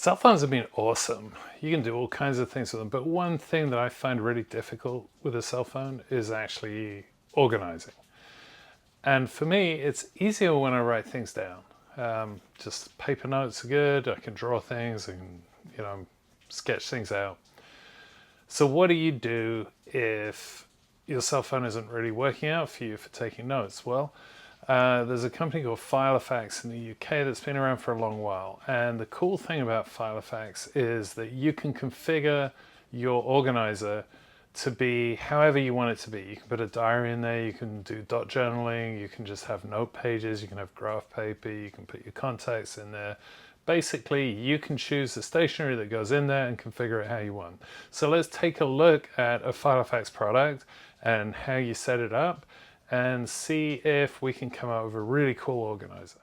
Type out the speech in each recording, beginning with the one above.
Cell phones have been awesome. You can do all kinds of things with them, but one thing that I find really difficult with a cell phone is actually organizing. And for me, it's easier when I write things down. Just paper notes are good. I can draw things and, you know, sketch things out. So what do you do if your cell phone isn't really working out for you for taking notes? Well, there's a company called Filofax in the UK that's been around for a long while. And the cool thing about Filofax is that you can configure your organizer to be however you want it to be. You can put a diary in there, you can do dot journaling, you can just have note pages, you can have graph paper, you can put your contacts in there. Basically, you can choose the stationery that goes in there and configure it how you want. So let's take a look at a Filofax product and how you set it up and see if we can come up with a really cool organizer.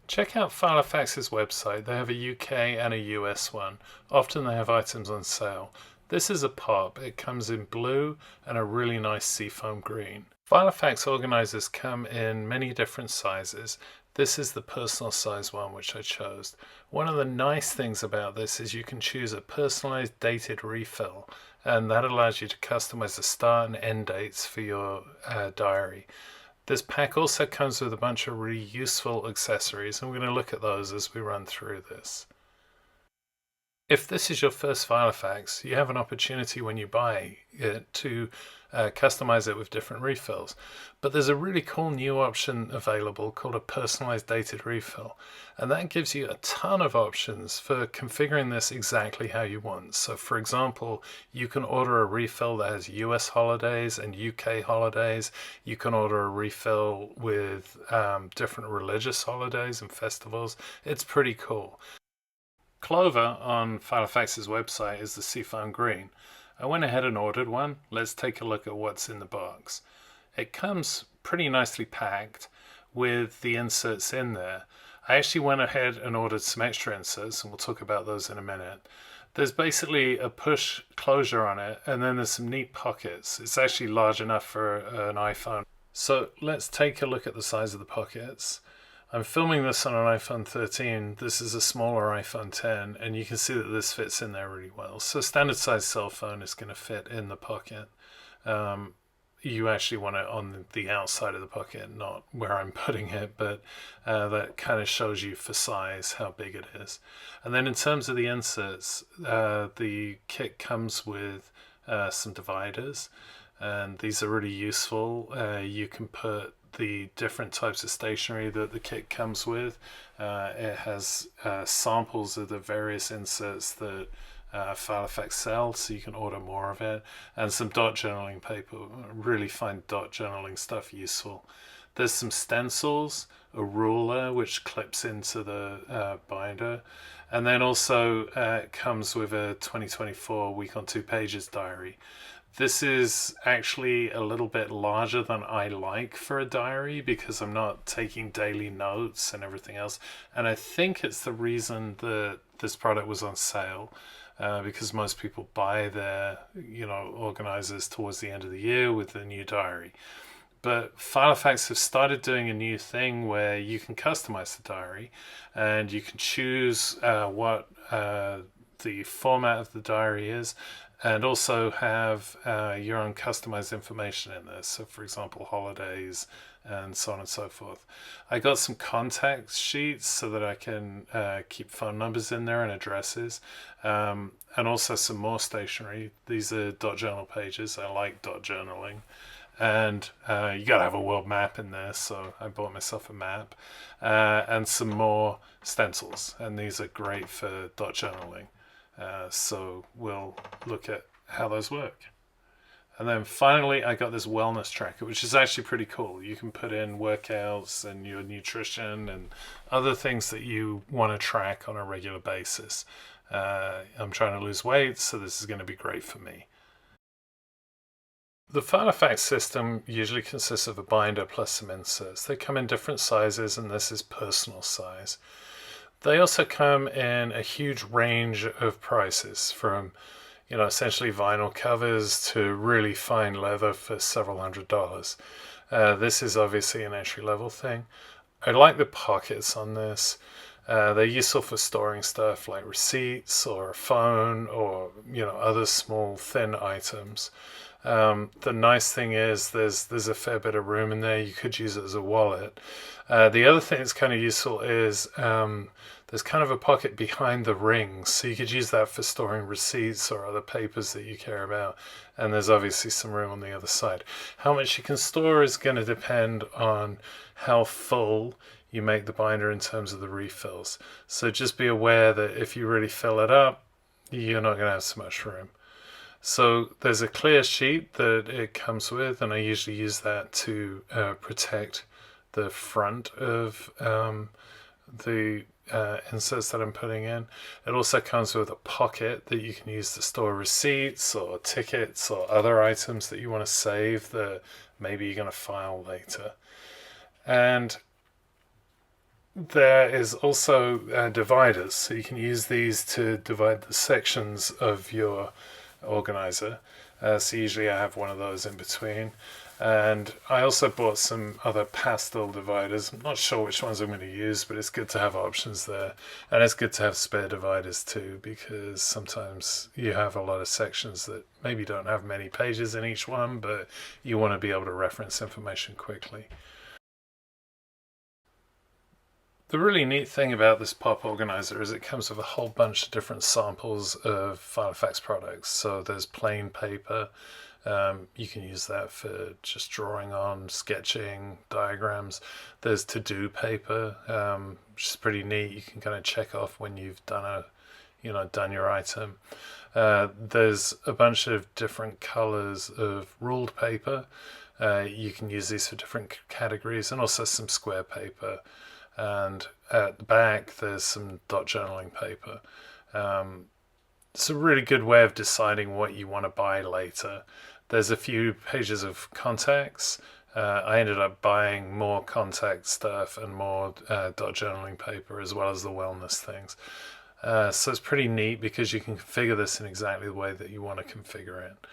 Check out Filofax's website. They have a UK and a US one. Often they have items on sale. This is a pop. It comes in blue and a really nice seafoam green. Filofax organizers come in many different sizes. This is the personal size one which I chose. One of the nice things about this is you can choose a personalized dated refill, and that allows you to customize the start and end dates for your diary. This pack also comes with a bunch of really useful accessories, and we're going to look at those as we run through this. If this is your first Filofax, you have an opportunity when you buy it to customize it with different refills. But there's a really cool new option available called a personalized dated refill. And that gives you a ton of options for configuring this exactly how you want. So for example, you can order a refill that has US holidays and UK holidays. You can order a refill with different religious holidays and festivals. It's pretty cool. Clover on Filofax's website is the seafoam green. I went ahead and ordered one. Let's take a look at what's in the box. It comes pretty nicely packed with the inserts in there. I actually went ahead and ordered some extra inserts, and we'll talk about those in a minute. There's basically a push closure on it, and then there's some neat pockets. It's actually large enough for an iPhone. So let's take a look at the size of the pockets. I'm filming this on an iPhone 13. This is a smaller iPhone 10, and you can see that this fits in there really well. So standard size cell phone is going to fit in the pocket. You actually want it on the outside of the pocket, not where I'm putting it, but that kind of shows you for size how big it is. And then in terms of the inserts, the kit comes with some dividers, and these are really useful. You can put the different types of stationery that the kit comes with. It has samples of the various inserts that Filofax sells, so you can order more of it, and some dot journaling paper. I really find dot journaling stuff useful. There's some stencils, a ruler which clips into the binder, and then also it comes with a 2024 week on 2 pages diary. This is actually a little bit larger than I like for a diary because I'm not taking daily notes and everything else. And I think it's the reason that this product was on sale, because most people buy their, organizers towards the end of the year with the new diary. But Filofax have started doing a new thing where you can customize the diary, and you can choose what the format of the diary is, and also have your own customized information in there. So for example, holidays and so on and so forth. I got some contact sheets so that I can keep phone numbers in there and addresses, and also some more stationery. These are dot journal pages. I like dot journaling. And you gotta have a world map in there, so I bought myself a map, and some more stencils, and these are great for dot journaling. So we'll look at how those work. And then finally, I got this wellness tracker, which is actually pretty cool. You can put in workouts and your nutrition and other things that you want to track on a regular basis. I'm trying to lose weight, so this is going to be great for me. The Filofax system usually consists of a binder plus some inserts. They come in different sizes, and this is personal size. They also come in a huge range of prices, from essentially vinyl covers to really fine leather for several $100s. This is obviously an entry-level thing. I like the pockets on this. They're useful for storing stuff like receipts or a phone or other small thin items. The nice thing is there's a fair bit of room in there. You could use it as a wallet. The other thing that's kind of useful is there's kind of a pocket behind the rings, so you could use that for storing receipts or other papers that you care about. And there's obviously some room on the other side. How much you can store is going to depend on how full you make the binder in terms of the refills. So just be aware that if you really fill it up, you're not going to have so much room. So there's a clear sheet that it comes with, and I usually use that to protect the front of the inserts that I'm putting in. It also comes with a pocket that you can use to store receipts or tickets or other items that you want to save that maybe you're going to file later. And there is also dividers, so you can use these to divide the sections of your organizer. So usually I have one of those in between. And I also bought some other pastel dividers. I'm not sure which ones I'm going to use, but it's good to have options there. And it's good to have spare dividers too, because sometimes you have a lot of sections that maybe don't have many pages in each one, but you want to be able to reference information quickly. The really neat thing about this pop organizer is it comes with a whole bunch of different samples of Filofax products. So there's plain paper. You can use that for just drawing on, sketching, diagrams. There's to-do paper, which is pretty neat. You can kind of check off when you've done your item. There's a bunch of different colors of ruled paper. You can use these for different categories, and also some square paper. And at the back there's some dot journaling paper. It's a really good way of deciding what you want to buy later. There's a few pages of contacts. I ended up buying more contact stuff and more dot journaling paper, as well as the wellness things. So it's pretty neat because you can configure this in exactly the way that you want to configure it.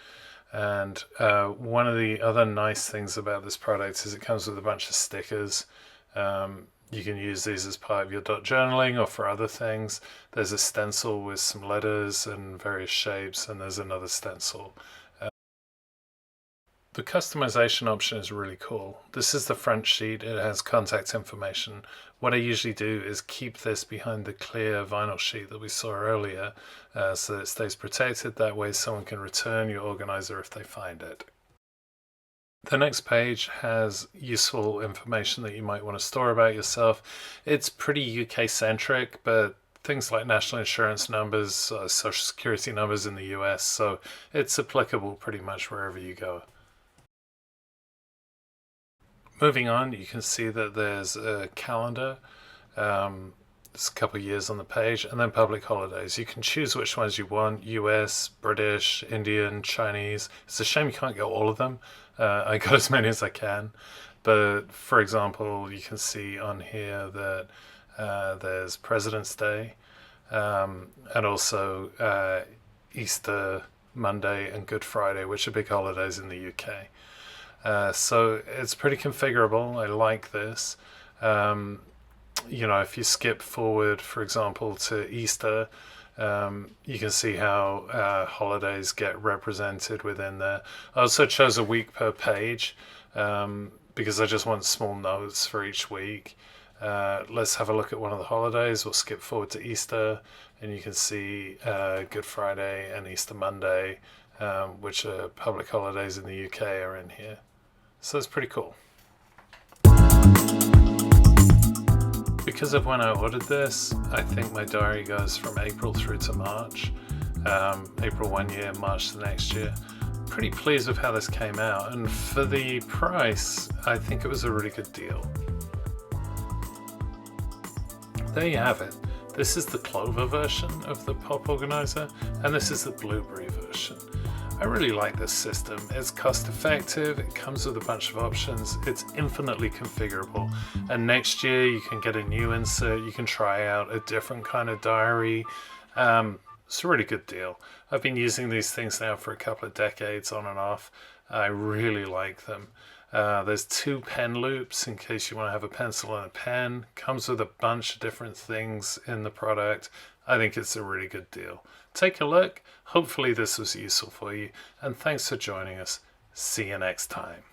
And one of the other nice things about this product is it comes with a bunch of stickers. You can use these as part of your dot journaling or for other things. There's a stencil with some letters and various shapes, and there's another stencil. The customization option is really cool. This is the front sheet. It has contact information. What I usually do is keep this behind the clear vinyl sheet that we saw earlier, so that it stays protected. That way someone can return your organizer if they find it. The next page has useful information that you might want to store about yourself. It's pretty UK centric, but things like national insurance numbers, social security numbers in the US, so it's applicable pretty much wherever you go. Moving on, you can see that there's a calendar. There's a couple of years on the page, and then public holidays. You can choose which ones you want: US, British, Indian, Chinese. It's a shame you can't get all of them. I got as many as I can, but for example, you can see on here that there's President's Day, and also Easter Monday and Good Friday, which are big holidays in the UK. So it's pretty configurable. I like this. If you skip forward, for example, to Easter, you can see how holidays get represented within there. I also chose a week per page because I just want small notes for each week. Let's have a look at one of the holidays. We'll skip forward to Easter, and you can see Good Friday and Easter Monday, which are public holidays in the UK, are in here. So it's pretty cool. Because of when I ordered this, I think my diary goes from April through to March. April one year, March the next year. Pretty pleased with how this came out, and for the price, I think it was a really good deal. There you have it. This is the Clover version of the pop organizer, and this is the blueberry version. I really like this system. It's cost effective, it comes with a bunch of options, it's infinitely configurable, and next year you can get a new insert, you can try out a different kind of diary. It's a really good deal. I've been using these things now for a couple of decades on and off. I really like them. There's 2 pen loops in case you want to have a pencil and a pen. Comes with a bunch of different things in the product. I think it's a really good deal. Take a look. Hopefully this was useful for you, and thanks for joining us. See you next time.